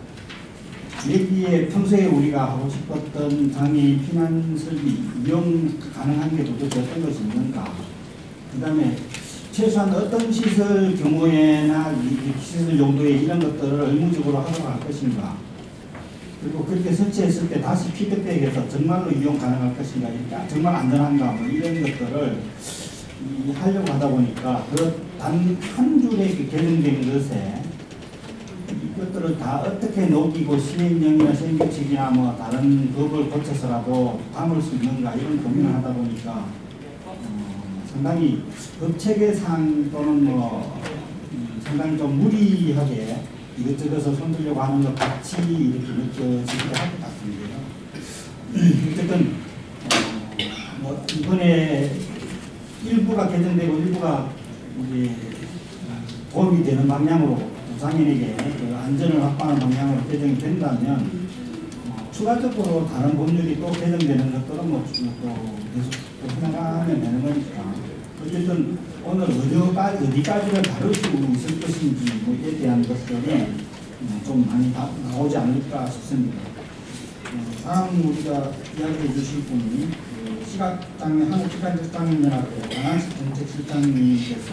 여기에 평소에 우리가 하고 싶었던 장애인 피난 설비 이용 가능한 게 도대체 어떤 것이 있는가? 그 다음에 최소한 어떤 시설 경우에나 시설 용도의 이런 것들을 의무적으로 하도록 할 것인가? 그리고 그렇게 설치했을 때 다시 피드백해서 정말로 이용 가능할 것인가? 정말 안전한가? 뭐 이런 것들을 하려고 하다 보니까 그 단 한 줄에 개정된 것에 이것들을 다 어떻게 녹이고 시행령이나 시행규칙이나 뭐 다른 법을 고쳐서라도 담을 수 있는가 이런 고민을 하다 보니까 상당히 법체계상 또는 뭐 상당히 좀 무리하게 이것저것을 손들려고 하는 것 같이 이렇게 느껴지기도 할 것 같은데요. 어쨌든 뭐 이번에 일부가 개정되고 일부가 이제 도움이 되는 방향으로 장애인에게 그 안전을 확보하는 방향으로 개정이 된다면 추가적으로 다른 법률이 또 개정되는 것들은 뭐 또 계속 생각하면 되는 거니까 어쨌든 오늘 어디까지를 다룰 수 있을 것인지 뭐에 대한 것들이 좀 많이 나오지 않을까 싶습니다. 다음 우리가 이야기해 주실 분이 시각장애 한국시각장애인연합회 안한식 정책실장님께서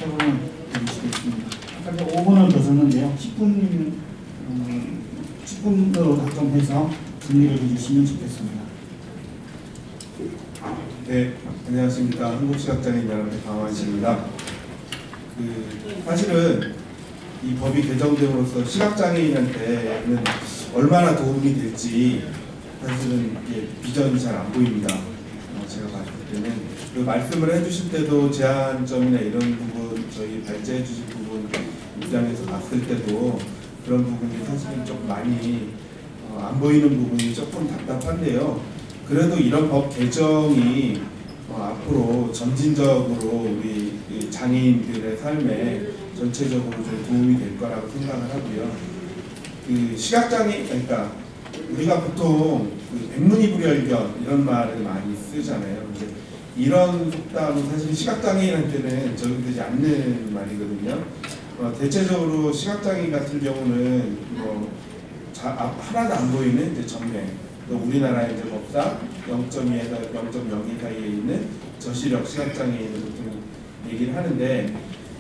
토론을 해주시겠습니다. 아까 5분을 더 썼는데요. 10분으로 좀 해서 정리를 해주시면 좋겠습니다. 네, 안녕하십니까. 한국시각장애인연합회 강환식입니다. 사실은 이 법이 개정됨으로써 시각장애인한테는 얼마나 도움이 될지 사실은 비전이 잘 안 보입니다. 제가 봤을 때는 그 말씀을 해주실 때도 제한점이나 이런 부분 저희 발제해 주실 부분 입장에서 봤을 때도 그런 부분이 사실은 좀 많이 안 보이는 부분이 조금 답답한데요. 그래도 이런 법 개정이 앞으로 점진적으로 우리 장애인들의 삶에 전체적으로 좀 도움이 될 거라고 생각을 하고요. 시각장애, 그러니까 우리가 보통 백문이불여일견 이런 말을 많이 쓰잖아요. 근데 이런 속담은 사실 시각장애인한테는 적용되지 않는 말이거든요. 대체적으로 시각장애인 같은 경우는 하나도 안 보이는 이제 정맥, 또 우리나라의 이제 법상 0.2에서 0.02 사이에 있는 저시력 시각장애인을 보통 얘기를 하는데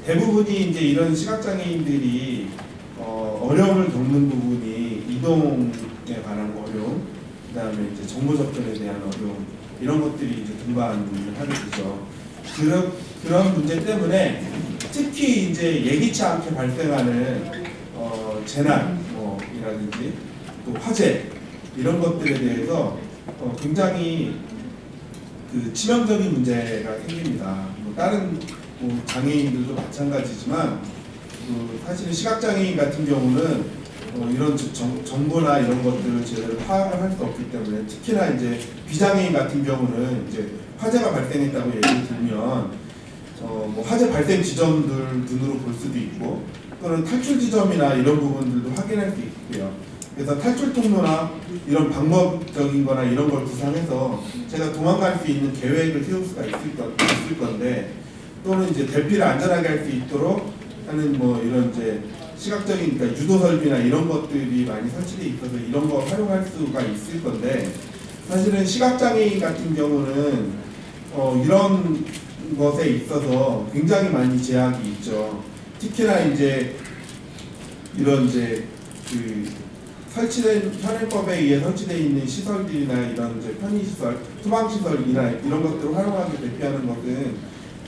대부분이 이제 이런 시각장애인들이 어려움을 겪는 부분이 이동에 관한 어려움, 그 다음에 이제 정보 접근에 대한 어려움, 이런 것들이 이제 동반을 하게 되죠. 그런 문제 때문에 특히 이제 예기치 않게 발생하는 재난이라든지 또 화재 이런 것들에 대해서 굉장히 그 치명적인 문제가 생깁니다. 뭐 다른 뭐 장애인들도 마찬가지지만 사실은 시각장애인 같은 경우는 이런 정보나 이런 것들을 제대로 파악을 할 수 없기 때문에 특히나 이제 비장애인 같은 경우는 이제 화재가 발생했다고 얘기를 들면 뭐 화재 발생 지점들 눈으로 볼 수도 있고 또는 탈출 지점이나 이런 부분들도 확인할 수 있고요. 그래서 탈출 통로나 이런 방법적인 거나 이런 걸 구상해서 제가 도망갈 수 있는 계획을 세울 수가 있을 건데 또는 이제 대피를 안전하게 할 수 있도록 하는 뭐 이런 이제 시각적인 그러니까 유도 설비나 이런 것들이 많이 설치되어 있어서 이런 거 활용할 수가 있을 건데 사실은 시각장애인 같은 경우는 이런 것에 있어서 굉장히 많이 제약이 있죠. 특히나 이제 이런 이제 그 설치된 현행법에 의해 설치되어 있는 시설들이나 이런 이제 편의시설, 소방시설이나 이런 것들을 활용하게 대피하는 것은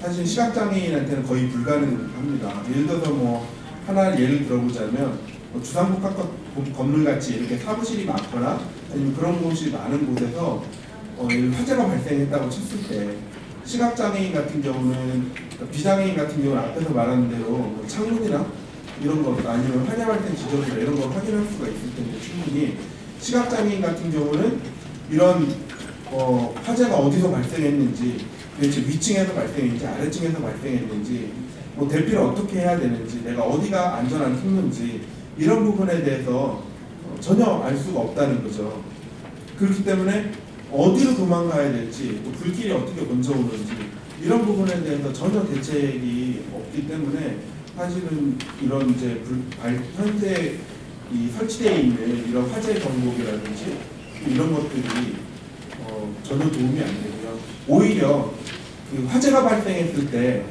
사실 시각장애인한테는 거의 불가능합니다. 예를 들어서 뭐 하나 예를 들어보자면 주상복합 건물같이 이렇게 사무실이 많거나 아니면 그런 곳이 많은 곳에서 화재가 발생했다고 쳤을 때 시각장애인 같은 경우는 비장애인 같은 경우는 앞에서 말한 대로 뭐 창문이나 이런 것 아니면 화재 발생 지점이나 이런 걸 확인할 수가 있을 텐데 충분히 시각장애인 같은 경우는 이런 화재가 어디서 발생했는지 도대체 위층에서 발생했는지 아래층에서 발생했는지 뭐 대피를 어떻게 해야 되는지 내가 어디가 안전한 통로인지 이런 부분에 대해서 전혀 알 수가 없다는 거죠. 그렇기 때문에 어디로 도망가야 될지 또 불길이 어떻게 먼저 오는지 이런 부분에 대해서 전혀 대책이 없기 때문에 사실은 이런 이제 현재 설치되어 있는 이런 화재 경보기라든지 이런 것들이 전혀 도움이 안 되고요. 오히려 그 화재가 발생했을 때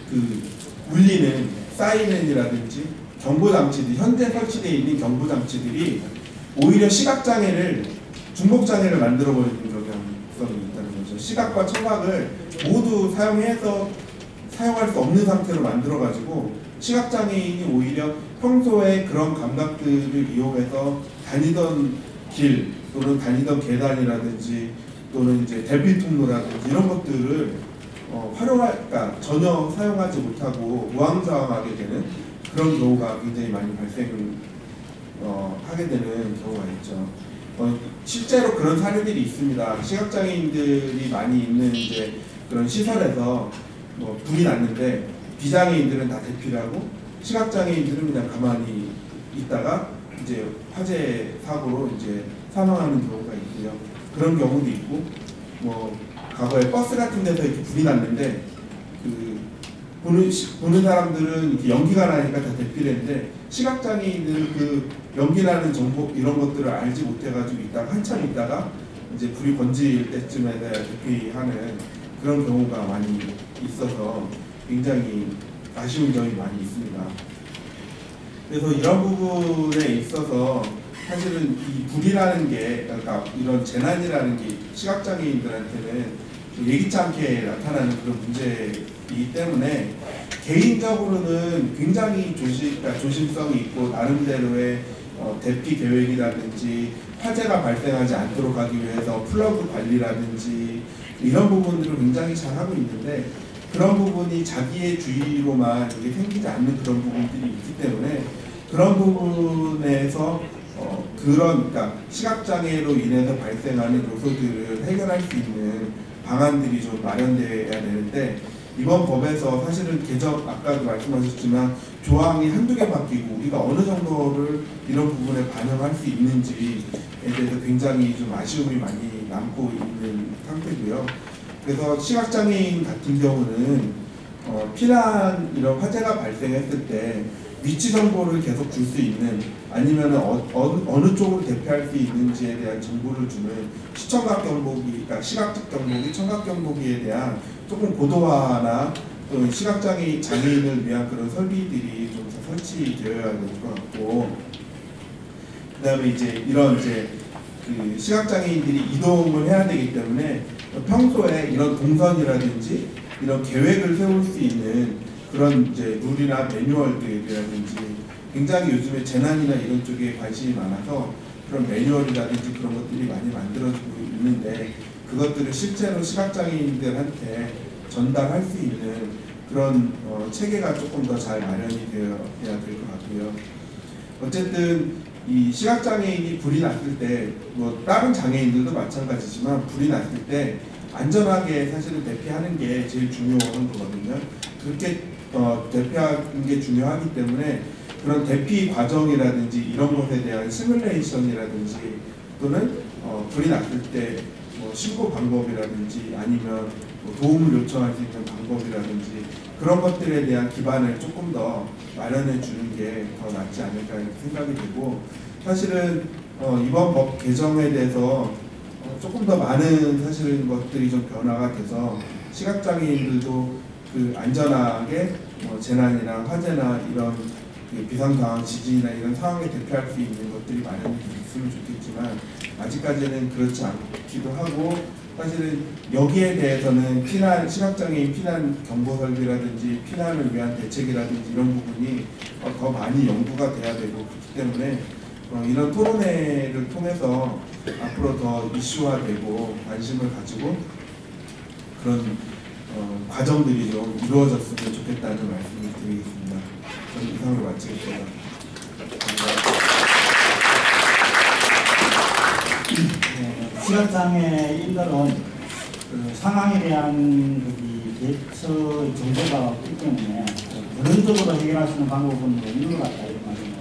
그 울리는 사이렌이라든지 경보장치들 현재 설치되어 있는 경보장치들이 오히려 시각장애를 중복장애를 만들어버리는 경향성이 있다는 거죠. 시각과 청각을 모두 사용해서 사용할 수 없는 상태로 만들어가지고 시각장애인이 오히려 평소에 그런 감각들을 이용해서 다니던 길 또는 다니던 계단이라든지 또는 이제 대피 통로라든지 이런 것들을 그러니까 전혀 사용하지 못하고 우왕좌왕하게 되는 그런 경우가 굉장히 많이 하게 되는 경우가 있죠. 실제로 그런 사례들이 있습니다. 시각장애인들이 많이 있는 이제 그런 시설에서 불이 났는데 비장애인들은 다 대피를 하고 시각장애인들은 그냥 가만히 있다가 이제 화재 사고로 이제 사망하는 경우가 있고요. 그런 경우도 있고 과거에 버스 같은 데서 이렇게 불이 났는데 보는 사람들은 이렇게 연기가 나니까 다 대피를 했는데 시각장애인들은 그 연기 나는 정보 이런 것들을 알지 못해가지고 있다가 한참 있다가 이제 불이 번질 때쯤에 대피하는 그런 경우가 많이 있어서 굉장히 아쉬운 점이 많이 있습니다. 그래서 이런 부분에 있어서 사실은 이 불이라는 게 그러니까 이런 재난이라는 게 시각장애인들한테는 예기치 않게 나타나는 그런 문제이기 때문에 개인적으로는 굉장히 조심성이 있고 나름대로의 대피 계획이라든지 화재가 발생하지 않도록 하기 위해서 플러그 관리라든지 이런 부분들을 굉장히 잘 하고 있는데 그런 부분이 자기의 주의로만 이게 생기지 않는 그런 부분들이 있기 때문에 그런 부분에서 그러니까 시각장애로 인해서 발생하는 요소들을 해결할 수 있는 방안들이 좀 마련되어야 되는데 이번 법에서 사실은 아까도 말씀하셨지만 조항이 한두 개 바뀌고 우리가 어느 정도를 이런 부분에 반영할 수 있는지에 대해서 굉장히 좀 아쉬움이 많이 남고 있는 상태고요. 그래서 시각장애인 같은 경우는 피난 이런 화재가 발생했을 때 위치 정보를 계속 줄 수 있는 아니면 어느 쪽으로 대피할 수 있는지에 대한 정보를 주는 시청각 경보기, 그러니까 시각적 경보기, 청각 경보기에 대한 조금 고도화나 또는 장애인을 위한 그런 설비들이 좀 설치되어야 될 것 같고 그다음에 이제 이런 그 시각장애인들이 이동을 해야 되기 때문에 평소에 이런 동선이라든지 이런 계획을 세울 수 있는 그런 룰이나 매뉴얼들이라든지 굉장히 요즘에 재난이나 이런 쪽에 관심이 많아서 그런 매뉴얼이라든지 그런 것들이 많이 만들어지고 있는데 그것들을 실제로 시각장애인들한테 전달할 수 있는 그런 체계가 조금 더 잘 마련이 되어야 될 것 같고요. 어쨌든 이 시각장애인이 불이 났을 때 뭐 다른 장애인들도 마찬가지지만 불이 났을 때 안전하게 사실은 대피하는 게 제일 중요한 거거든요. 그렇게 대피하는 게 중요하기 때문에 그런 대피 과정이라든지 이런 것에 대한 시뮬레이션이라든지 또는 불이 났을 때 뭐 신고 방법이라든지 아니면 뭐 도움을 요청할 수 있는 방법이라든지 그런 것들에 대한 기반을 조금 더 마련해 주는 게 더 낫지 않을까 생각이 되고 사실은 이번 법 개정에 대해서 조금 더 많은 사실은 것들이 좀 변화가 돼서 시각장애인들도 그 안전하게 재난이나 화재나 이런 비상 상황, 지진이나 이런 상황에 대피할 수 있는 것들이 마련이 됐으면 좋겠지만 아직까지는 그렇지 않기도 하고 사실은 여기에 대해서는 피난, 시각장애인 피난 경보 설비라든지 피난을 위한 대책이라든지 이런 부분이 더 많이 연구가 돼야 되고 그렇기 때문에 이런 토론회를 통해서 앞으로 더 이슈화되고 관심을 가지고 그런 과정들이 좀 이루어졌으면 좋겠다는 말씀을 드리겠습니다. 저는 이상으로 마치겠습니다. 시각장애인들은 그 상황에 대한 대처 정보가 없기 때문에 근원적으로 해결할 수 있는 방법은 없는 것 같다 이런 말입니다.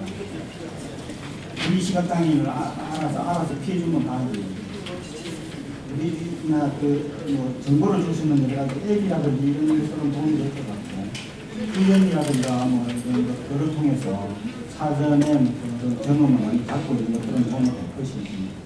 우리 시각장애인을 알아서 피해주면 다 우리나 뭐 정보를 줄 수 있는 여러 가지 앱이라든지 이런 것들은 도움이 될 것 같고 훈련이라든가 뭐 이런 것들을 통해서 사전에 그런 경험을 많이 갖고 있는 것들은 도움이 될 것입니다.